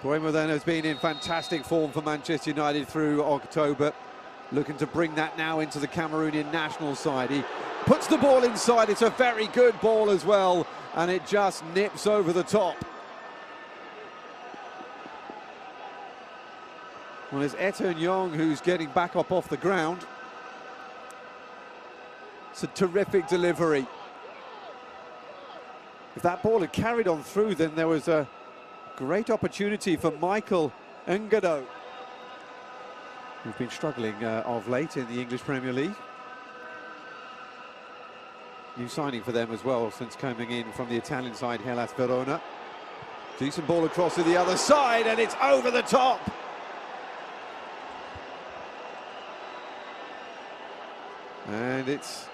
Mbeumo then has been in fantastic form for Manchester United through October, looking to bring that now into the Cameroonian national side. He puts the ball inside, it's a very good ball as well, and it just nips over the top. Well, it's Eto'o who's getting back up off the ground. It's a terrific delivery. If that ball had carried on through, then there was a great opportunity for Michael Ngado, who's been struggling of late in the English Premier League. New signing for them as well since coming in from the Italian side, Hellas Verona. Decent ball across to the other side, and it's over the top. And it's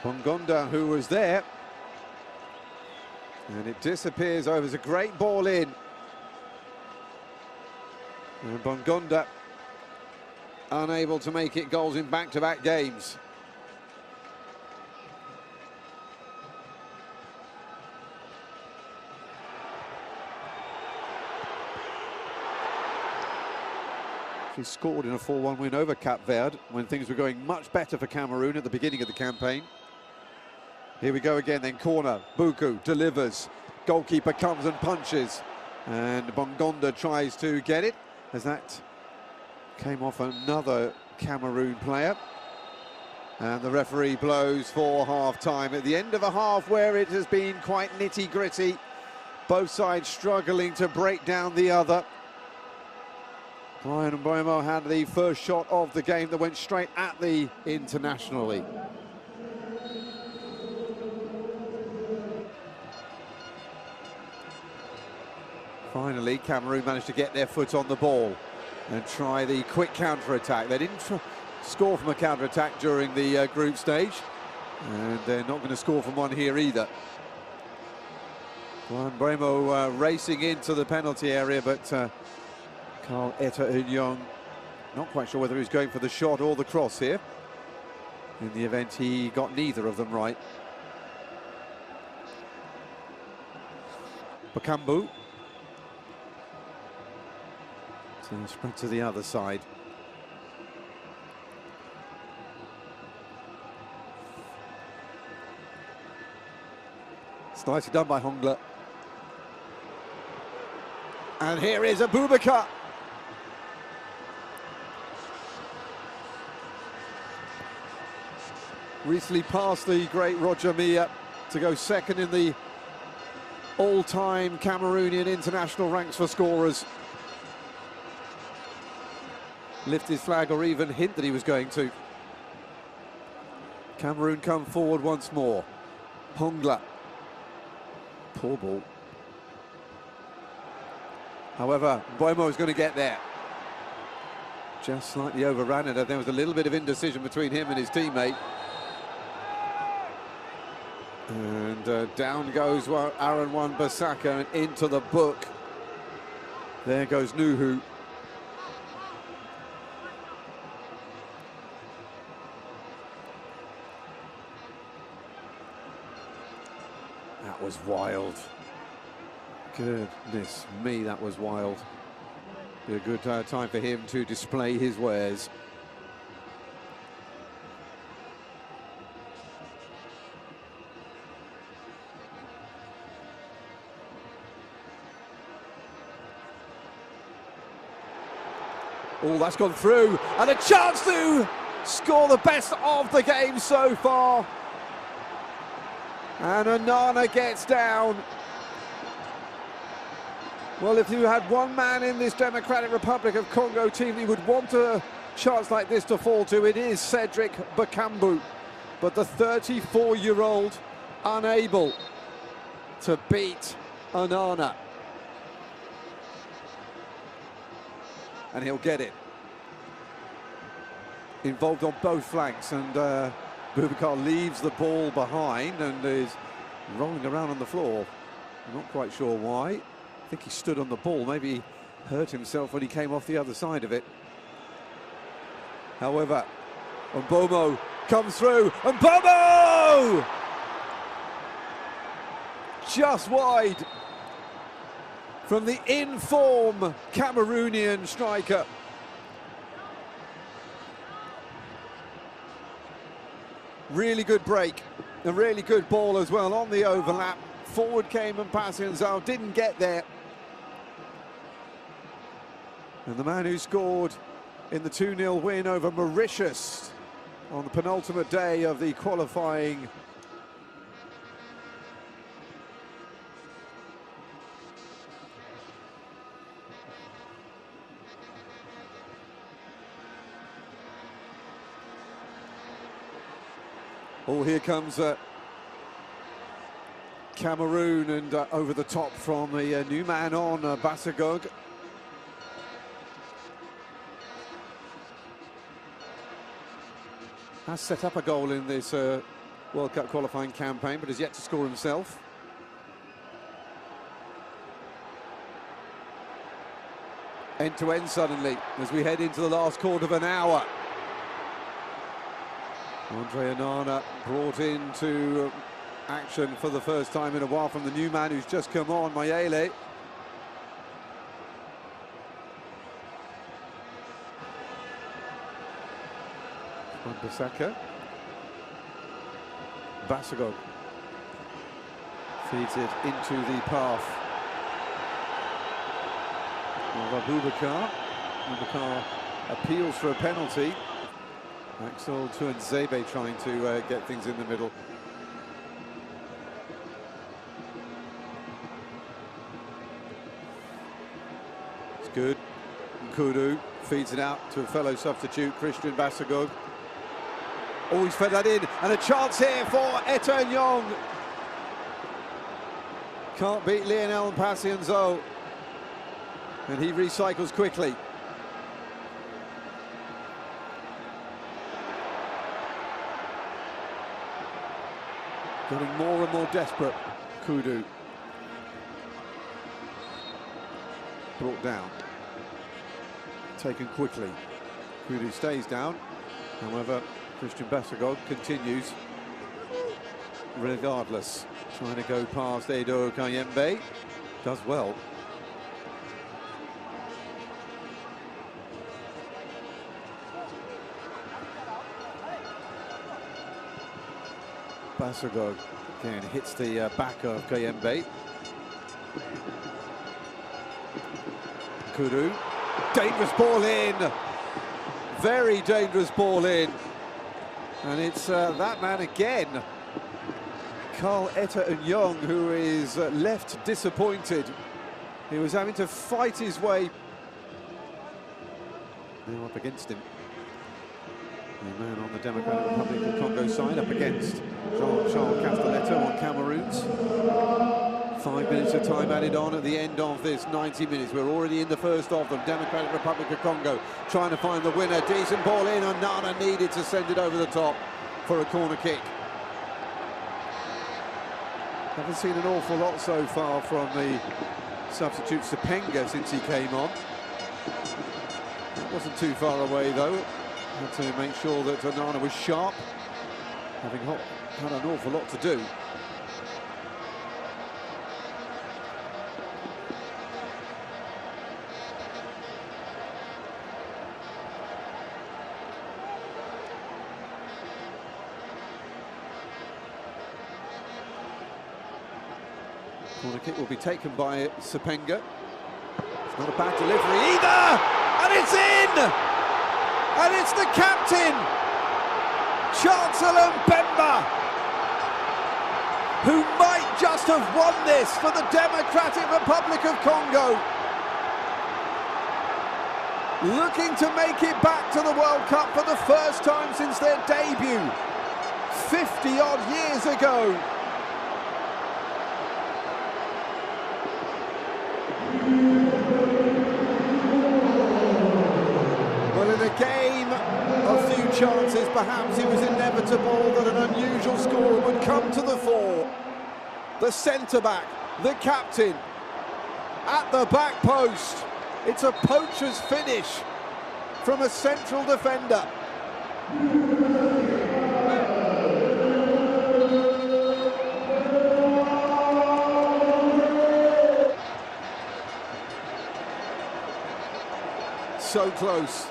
Bongonda who was there. And it disappears over. It's a great ball in. And Bongonda unable to make it goals in back-to-back games. He scored in a 4-1 win over Cap Verde when things were going much better for Cameroon at the beginning of the campaign. Here we go again, then corner. Buku delivers. Goalkeeper comes and punches. And Bongonda tries to get it, as that came off another Cameroon player. And the referee blows for half-time. At the end of a half where it has been quite nitty-gritty. Both sides struggling to break down the other. Bryan Mbeumo had the first shot of the game that went straight at the internationally. Finally, Cameroon managed to get their foot on the ball and try the quick counter-attack. They didn't score from a counter-attack during the group stage, and they're not going to score from one here either. Bryan Mbeumo racing into the penalty area, but Carl Eto'o not quite sure whether he was going for the shot or the cross here. In the event, he got neither of them right. Bakambu. So sprint to the other side. It's nicely done by Hongla. And here is Abubakar. Recently passed the great Roger Milla to go second in the all-time Cameroonian international ranks for scorers. Lift his flag or even hint that he was going to. Cameroon come forward once more. Hongla. Poor ball. However, Mbeumo is going to get there. Just slightly overran it, and there was a little bit of indecision between him and his teammate. And down goes Aaron Wan-Bissaka and into the book. There goes Nuhu. That was wild. Goodness me, that was wild. Be a good time for him to display his wares. Oh, that's gone through, and a chance to score the best of the game so far. And Onana gets down. Well, if you had one man in this Democratic Republic of Congo team you would want a chance like this to fall to, it is Cedric Bakambu. But the 34-year-old unable to beat Onana. And he'll get it. Involved on both flanks, and Boubacar leaves the ball behind and is rolling around on the floor. I'm not quite sure why. I think he stood on the ball. Maybe he hurt himself when he came off the other side of it. However, Mbeumo comes through. Mbeumo! Just wide. from the in-form Cameroonian striker. Really good break, a really good ball as well on the overlap. Forward came and Passienzao didn't get there. And the man who scored in the 2-0 win over Mauritius on the penultimate day of the qualifying here comes Cameroon, and over the top from the new man on, Bassagog. Has set up a goal in this World Cup qualifying campaign, but has yet to score himself. End-to-end suddenly, as we head into the last quarter of an hour. Andre Onana brought into action for the first time in a while from the new man who's just come on, Mayele. Wan-Bissaka. Bassagog feeds it into the path of Abubakar. Abubakar appeals for a penalty. Axel Tuanzebe trying to get things in the middle. It's good. Kudu feeds it out to a fellow substitute, Christian Bassagog. Oh, he's fed that in, and a chance here for Eto'o. Can't beat Lionel Passienzao, and he recycles quickly. Getting more and more desperate, Kudu. Brought down. Taken quickly. Kudu stays down. However, Christian Bassagog continues regardless. Trying to go past Edo Kayembe. Does well. Bassagog again hits the back of Kayembe. Kudu, dangerous ball in, very dangerous ball in, and it's that man again, Carl Eto'o, who is left disappointed. He was having to fight his way. Now up against him. The man on the Democratic Republic of Congo side up against Jean-Charles Castelletto on Cameroon's. 5 minutes of time added on at the end of this 90 minutes. We're already in the first of them. Democratic Republic of Congo trying to find the winner. Decent ball in, and Nana needed to send it over the top for a corner kick. Haven't seen an awful lot so far from the substitute Sepenga since he came on. It wasn't too far away though. Had to make sure that Onana was sharp, having had an awful lot to do. Corner kick will be taken by Sepenga. It's not a bad delivery either, and it's in! And it's the captain, Chancellor Mbemba, who might just have won this for the Democratic Republic of Congo. Looking to make it back to the World Cup for the first time since their debut 50-odd years ago. Game, a few chances, perhaps it was inevitable that an unusual scorer would come to the fore. The centre-back, the captain, at the back post. It's a poacher's finish from a central defender. so close.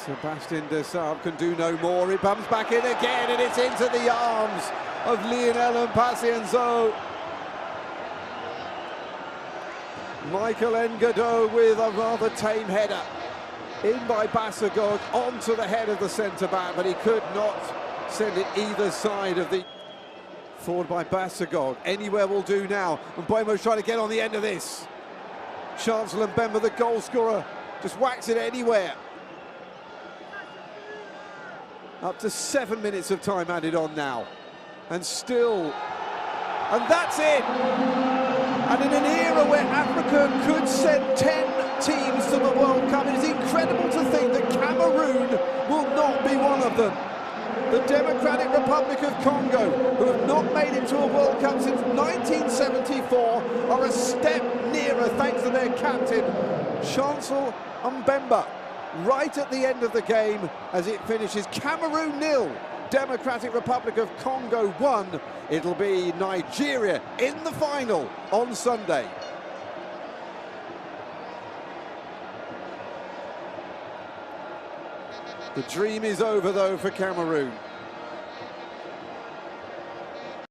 Sebastian Desabre can do no more. It bumps back in again, and it's into the arms of Lionel Mpacienzo. Michael Ngado with a rather tame header. In by Basagog, onto the head of the centre-back, but he could not send it either side of the... Forward by Basagog. Anywhere will do now. And Mbeumo's trying to get on the end of this. Chancellor Mbemba, the goal scorer, just whacks it anywhere. Up to 7 minutes of time added on now. And still... And that's it! And in an era where Africa could send 10 teams to the World Cup, it is incredible to think that Cameroon will not be one of them. The Democratic Republic of Congo, who have not made it to a World Cup since 1974, are a step nearer thanks to their captain, Chancellor Mbemba. Right at the end of the game as it finishes Cameroon 0, Democratic Republic of Congo 1. It'll be Nigeria in the final on Sunday. The dream is over though for Cameroon.